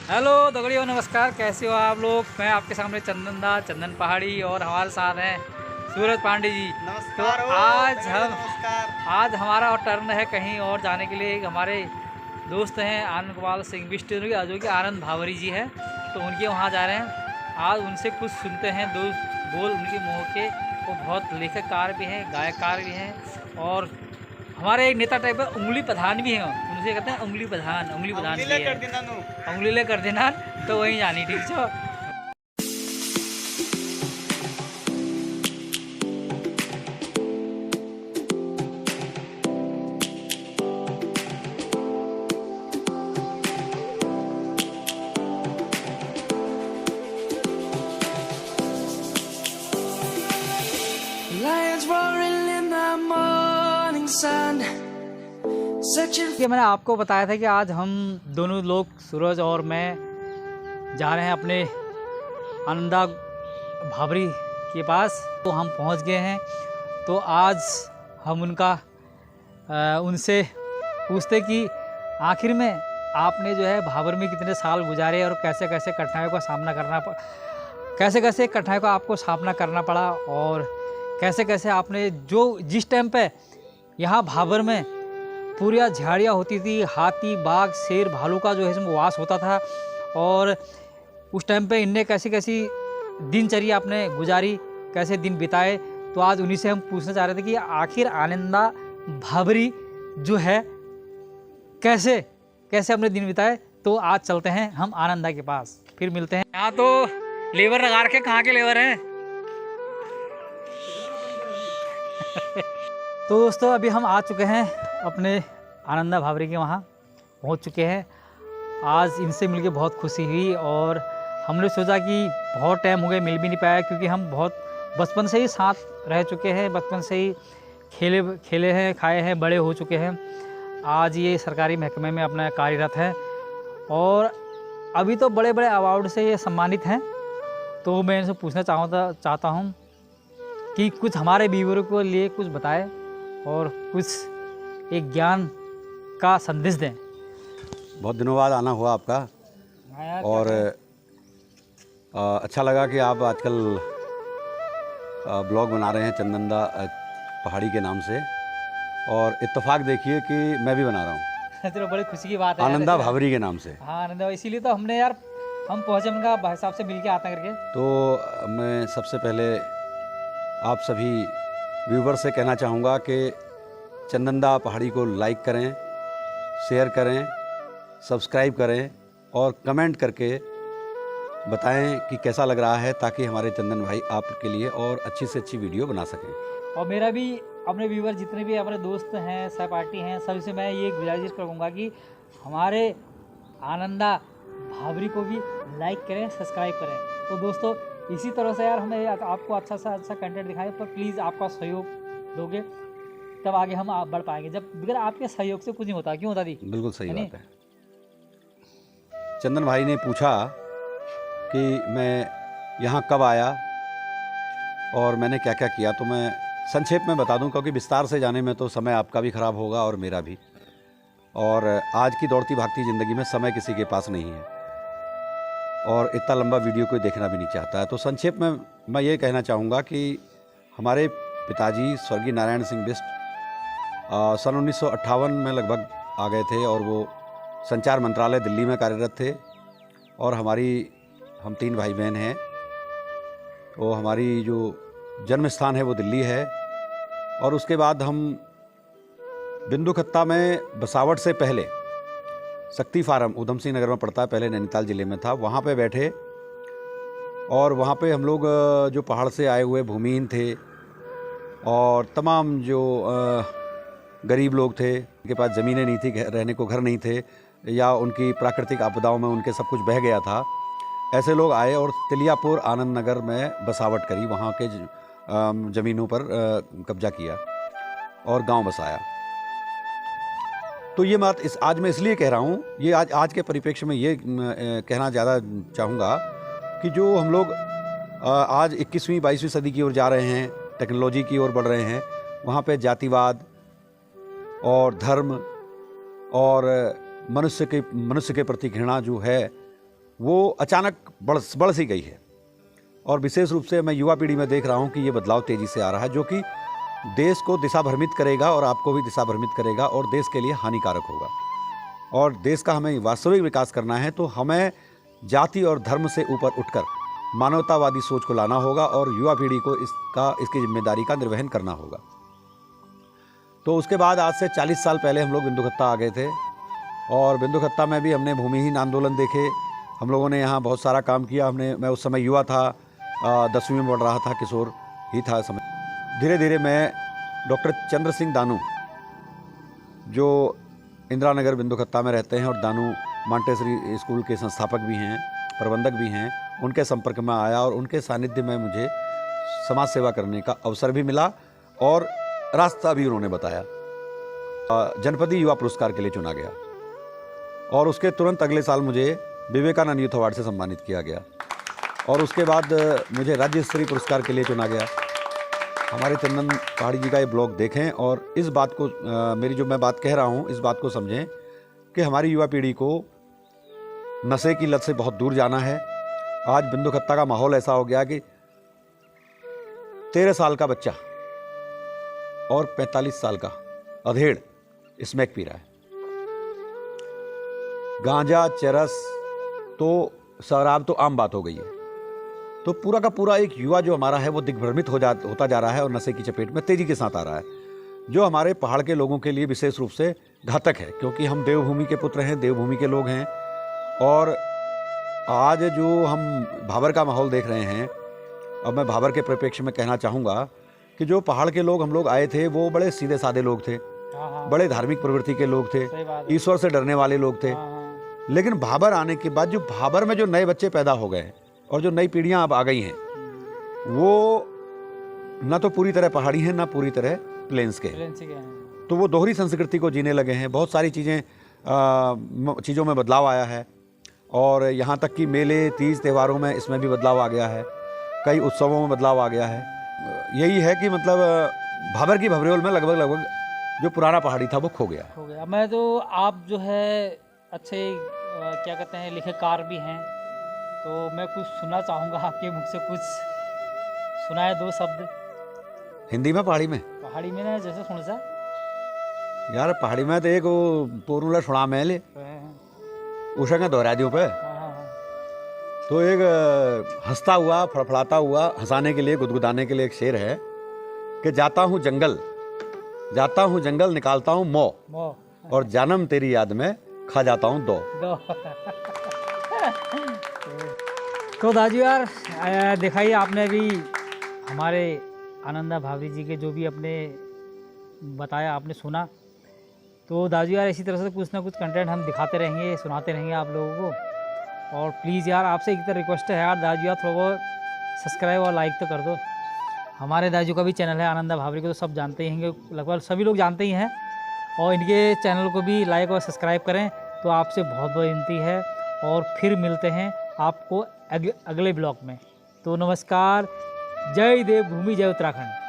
Hello दगड़ियों, नमस्कार। कैसे हो आप लोग? मैं आपके सामने चंदन पहाड़ी और हमारे साथ हैं सूरज पांडे जी। तो नमस्कार हो नमस्कार। आज हमारा और टर्न है कहीं और जाने के लिए। हमारे दोस्त हैं आनंद कुमार सिंह बिष्ट, जो कि आनंद भावरी जी हैं, तो उनके वहाँ जा रहे हैं। आज उनसे कुछ सुनते हैं, दो बोल उनके मुँह के। वो बहुत लेखककार भी हैं, गायककार भी हैं, और हमारे एक नेता टाइप है, उंगली प्रधान भी हैं। उनसे कहते हैं उंगली प्रधान भी अंगलीला है। कर देना नु। उंगली ले कर देना, तो वहीं जानी, ठीक छो। Lions roaring in the morning sun, searching ये मैंने आपको बताया था कि आज हम दोनों लोग, सूरज और मैं, जा रहे हैं अपने आनंदा भावरी के पास। तो हम पहुंच गए हैं। तो आज हम उनसे पूछते कि आखिर में आपने जो है भाबर में कितने साल गुजारे और कैसे कैसे कठिनाइयों का सामना आपको सामना करना पड़ा, और कैसे कैसे आपने जिस टाइम पे यहाँ भाबर में पूरी झाड़ियाँ होती थी, हाथी, बाघ, शेर, भालू का जो है इसमें वास होता था, और उस टाइम पे इनने कैसी कैसी दिनचर्या आपने गुजारी, कैसे दिन बिताए। तो आज उन्हीं से हम पूछना चाह रहे थे कि आखिर आनंदा भाबरी जो है कैसे कैसे अपने दिन बिताए। तो आज चलते हैं हम आनंदा के पास, फिर मिलते हैं। यहाँ तो लेबर लगा रखे, कहाँ के लेबर हैं? तो दोस्तों, अभी हम आ चुके हैं अपने आनंदा भावरी के वहाँ पहुँच चुके हैं। आज इनसे मिलके बहुत खुशी हुई, और हमने सोचा कि बहुत टाइम हो गए, मिल भी नहीं पाया, क्योंकि हम बहुत बचपन से ही साथ रह चुके हैं, बचपन से ही खेले हैं, खाए हैं, बड़े हो चुके हैं। आज ये सरकारी महकमे में अपना कार्यरत है, और अभी तो बड़े बड़े अवार्ड से ये सम्मानित हैं। तो मैं इनसे पूछना चाहता हूँ कि कुछ हमारे व्यूअर को लिए कुछ बताए और कुछ एक ज्ञान का संदेश दें। बहुत दिनों बाद आना हुआ आपका, और अच्छा लगा कि आप आजकल ब्लॉग बना रहे हैं चंदनदा पहाड़ी के नाम से, और इत्तेफाक देखिए कि मैं भी बना रहा हूँ। चलो, बड़ी खुशी की बात है आनंदा भावरी के नाम से। हाँ, आनंदा, इसीलिए तो हमने यार हम पहुँचे, उनका भाई साहब से मिल के आता करके। तो मैं सबसे पहले आप सभी व्यूवर से कहना चाहूँगा कि चंदनदा पहाड़ी को लाइक करें, शेयर करें, सब्सक्राइब करें, और कमेंट करके बताएं कि कैसा लग रहा है, ताकि हमारे चंदन भाई आपके लिए और अच्छी से अच्छी वीडियो बना सकें। और मेरा भी अपने व्यूवर, जितने भी अपने दोस्त हैं, सहपाठी हैं, सबसे मैं ये गुजारिश करूँगा कि हमारे आनंदा भावरी को भी लाइक करें, सब्सक्राइब करें। तो दोस्तों, इसी तरह से यार हमें आपको अच्छा कंटेंट दिखाएं, तो प्लीज़ आपका सहयोग दोगे तब आगे हम बढ़ पाएंगे। जब बगैर आपके सहयोग से कुछ नहीं होता, क्यों होता दी? बिल्कुल सही बात है। चंदन भाई ने पूछा कि मैं यहाँ कब आया और मैंने क्या क्या किया, तो मैं संक्षेप में बता दूं, क्योंकि विस्तार से जाने में तो समय आपका भी ख़राब होगा और मेरा भी, और आज की दौड़ती भागती ज़िंदगी में समय किसी के पास नहीं है, और इतना लंबा वीडियो कोई देखना भी नहीं चाहता है। तो संक्षेप में मैं ये कहना चाहूँगा कि हमारे पिताजी स्वर्गीय नारायण सिंह बिष्ट सन 1958 में लगभग आ गए थे, और वो संचार मंत्रालय दिल्ली में कार्यरत थे, और हम 3 भाई बहन हैं। तो हमारी जो जन्म स्थान है वो दिल्ली है, और उसके बाद हम बिंदु खत्ता में बसावट से पहले शक्ति फार्म उधम सिंह नगर में पड़ता है, पहले नैनीताल ज़िले में था, वहाँ पे बैठे, और वहाँ पे हम लोग जो पहाड़ से आए हुए भूमिहीन थे, और तमाम जो गरीब लोग थे, उनके पास ज़मीनें नहीं थी, रहने को घर नहीं थे, या उनकी प्राकृतिक आपदाओं में उनके सब कुछ बह गया था, ऐसे लोग आए और तिलियापुर आनंद नगर में बसावट करी, वहाँ के ज़मीनों पर कब्जा किया और गांव बसाया। तो ये बात आज मैं इसलिए कह रहा हूँ, ये आज के परिप्रेक्ष्य में ये कहना ज़्यादा चाहूँगा कि जो हम लोग आज 21वीं 22वीं सदी की ओर जा रहे हैं, टेक्नोलॉजी की ओर बढ़ रहे हैं, वहाँ पे जातिवाद और धर्म और मनुष्य के प्रति घृणा जो है, वो अचानक बढ़ सी गई है। और विशेष रूप से मैं युवा पीढ़ी में देख रहा हूँ कि ये बदलाव तेज़ी से आ रहा है, जो कि देश को दिशा भ्रमित करेगा और आपको भी दिशा भ्रमित करेगा और देश के लिए हानिकारक होगा। और देश का हमें वास्तविक विकास करना है तो हमें जाति और धर्म से ऊपर उठकर मानवतावादी सोच को लाना होगा और युवा पीढ़ी को इसकी जिम्मेदारी का निर्वहन करना होगा। तो उसके बाद आज से 40 साल पहले हम लोग बिंदुखत्ता आ गए थे और बिंदुखत्ता में भी हमने भूमिहीन आंदोलन देखे। हम लोगों ने यहाँ बहुत सारा काम किया। मैं उस समय युवा था, 10वीं में पढ़ रहा था, किशोर ही था समय। धीरे धीरे मैं डॉक्टर चंद्र सिंह दानू, जो इंदिरा नगर बिंदुखत्ता में रहते हैं और दानू मॉन्टेसरी स्कूल के संस्थापक भी हैं, प्रबंधक भी हैं, उनके संपर्क में आया और उनके सानिध्य में मुझे समाज सेवा करने का अवसर भी मिला और रास्ता भी उन्होंने बताया। जनपदीय युवा पुरस्कार के लिए चुना गया और उसके तुरंत अगले साल मुझे विवेकानंद यूथ अवार्ड से सम्मानित किया गया और उसके बाद मुझे राज्य स्तरीय पुरस्कार के लिए चुना गया। हमारे चंदन पहाड़ी जी का ये ब्लॉग देखें और इस बात को मेरी जो मैं बात कह रहा हूँ इस बात को समझें कि हमारी युवा पीढ़ी को नशे की लत से बहुत दूर जाना है। आज बिंदुखत्ता का माहौल ऐसा हो गया कि 13 साल का बच्चा और 45 साल का अधेड़ स्मैक पी रहा है। गांजा, चरस तो शराब तो आम बात हो गई है। तो पूरा का पूरा एक युवा जो हमारा है वो दिग्भ्रमित होता जा रहा है और नशे की चपेट में तेजी के साथ आ रहा है, जो हमारे पहाड़ के लोगों के लिए विशेष रूप से घातक है, क्योंकि हम देवभूमि के पुत्र हैं, देवभूमि के लोग हैं। और आज जो हम भाबर का माहौल देख रहे हैं, और मैं भाबर के परिप्रेक्ष्य में कहना चाहूँगा कि जो पहाड़ के लोग हम लोग आए थे वो बड़े सीधे साधे लोग थे, बड़े धार्मिक प्रवृत्ति के लोग थे, ईश्वर से डरने वाले लोग थे। लेकिन भाबर आने के बाद जो भाबर में जो नए बच्चे पैदा हो गए और जो नई पीढ़ियां अब आ गई हैं, वो ना तो पूरी तरह पहाड़ी हैं ना पूरी तरह प्लेन्स के हैं। तो वो दोहरी संस्कृति को जीने लगे हैं। बहुत सारी चीज़ों में बदलाव आया है और यहाँ तक कि मेले, तीज, त्योहारों में इसमें भी बदलाव आ गया है, कई उत्सवों में बदलाव आ गया है। यही है कि मतलब भाबर की भभरेल में लगभग जो पुराना पहाड़ी था वो खो गया। मैं तो आप जो है अच्छे क्या कहते हैं लेखककार भी हैं, तो मैं कुछ सुनना चाहूँगा आपके मुख से, कुछ सुनाए 2 शब्द हिंदी में पहाड़ी में ना, जैसे सुन सा यार। पहाड़ी में तो एक पोरूला सुना में ले उषा का दोहरा दियो पे। तो एक हंसता हुआ, फड़फड़ाता हुआ, हंसाने के लिए, गुदगुदाने के लिए एक शेर है कि जाता हूँ जंगल निकालता हूँ मौ और जानम तेरी याद में खा जाता हूँ दो। तो दाजू यार दिखाइए, आपने अभी हमारे आनंदा भावरी जी के जो भी अपने बताया आपने सुना, तो दाजू यार इसी तरह से कुछ ना कुछ कंटेंट हम दिखाते रहेंगे, सुनाते रहेंगे आप लोगों को। और प्लीज़ यार आपसे एक तरह रिक्वेस्ट है यार दाजू यार, थोड़ा बहुत सब्सक्राइब और लाइक तो कर दो। हमारे दाजू का भी चैनल है आनंदा भावरी को, तो सब जानते ही होंगे, लगभग सभी लोग जानते ही हैं। और इनके चैनल को भी लाइक और सब्सक्राइब करें। तो आपसे बहुत बहुत विनती है और फिर मिलते हैं आपको अगले ब्लॉग में। तो नमस्कार, जय देवभूमि, जय उत्तराखंड।